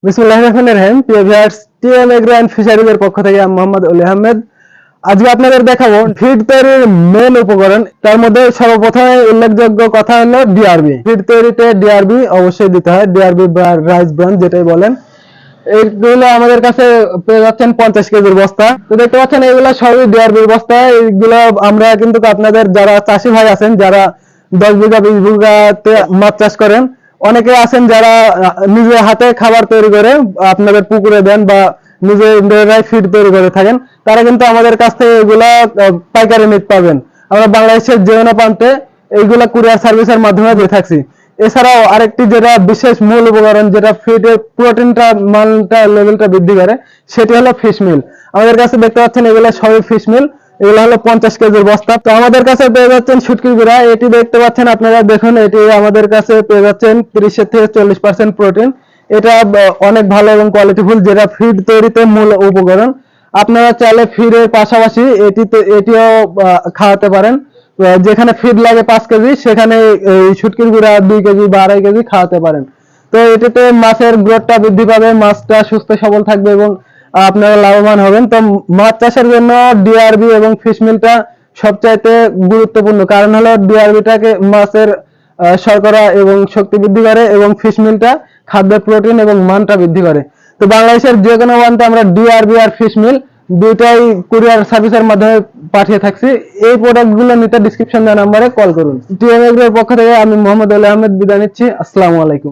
বিসমিল্লাহির রহমানির রহিম। প্রিয় ভিউয়ার্স, টিএম এগ্রো এন্ড ফিশারিজের পক্ষ থেকে আমি মোহাম্মদ অলি আহমেদ। আজকে আপনাদের দেখাবো ফিড তৈরির মূল উপকরণ। তার মধ্যে সর্বপ্রথমে উল্লেখযোগ্য কথা হলো ডিআরবি। ফিড তৈরিতে ডিআরবি অবশ্যই দিতে হয়, ডিআরবি বা রাইস ব্রান যেটাই বলেন। এইগুলো আমাদের কাছে পেয়ে যাচ্ছেন 50 কেজির বস্তা। তো দেখতে পাচ্ছেন এগুলো সবই ডিআরবির বস্তা। এইগুলো আমরা কিন্তু আপনাদের যারা চাষি ভাই আছেন, যারা 10 বিঘা 20 বিঘাতে মাছ চাষ করেন, অনেকে আছেন যারা নিজের হাতে খাবার তৈরি করে আপনাদের পুকুরে দেন বা নিজেরাই ফিড তৈরি করে থাকেন, তারা কিন্তু আমাদের কাছ থেকে এগুলা পাইকারি নিতে পাবেন। আমরা বাংলাদেশের যে কোনো প্রান্তে এইগুলা কুরিয়ার সার্ভিসের মাধ্যমে দিয়ে থাকছি। এছাড়াও আরেকটি যেটা বিশেষ মূল উপকরণ, যেটা ফিডের প্রোটিনটা মানটা লেভেলটা বৃদ্ধি করে, সেটি হলো ফিশ মিল। আমাদের কাছে দেখতে পাচ্ছেন এগুলো সবই ফিশ মিল। এগুলো হলো 50 কেজির বস্তা। তো আমাদের কাছে পেয়ে যাচ্ছেন শুটকির গুঁড়া। এটি দেখতে পাচ্ছেন আপনারা, দেখুন, এটি আমাদের কাছে পেয়ে যাচ্ছেন 30 থেকে 40% প্রোটিন। এটা অনেক ভালো এবং কোয়ালিটিফুল, যেটা ফিড তৈরিতে মূল উপকরণ। আপনারা চাইলে ফিডের পাশাপাশি এটিও খাওয়াতে পারেন। যেখানে ফিড লাগে 5 কেজি, সেখানে এই শুটকির গুঁড়া 2 কেজি বা 2.5 কেজি খাওয়াতে পারেন। তো এটিতে মাছের গ্রোথটা বৃদ্ধি পাবে, মাছটা সুস্থ সবল থাকবে এবং আপনারা লাভবান হবেন। তো মাছ চাষের জন্য ডিআরবি এবং ফিশ মিলটা সবচাইতে গুরুত্বপূর্ণ, কারণ হলো ডিআরবিটাকে মাছের শর্করা এবং শক্তি বৃদ্ধি করে এবং ফিশ মিলটা খাদ্যের প্রোটিন এবং মানটা বৃদ্ধি করে। তো বাংলাদেশের যে কোনো প্রান্তে আমরা ডিআরবি আর ফিশ মিল দুইটাই কুরিয়ার সার্ভিসের মাধ্যমে পাঠিয়ে থাকছি। এই প্রোডাক্টগুলো নিতে ডিসক্রিপশন দেওয়া নম্বরে কল করুন। টিএম এগ্রোর পক্ষ থেকে আমি মোহাম্মদ আলী আহমেদ বিদায় নিচ্ছি। আসসালামু আলাইকুম।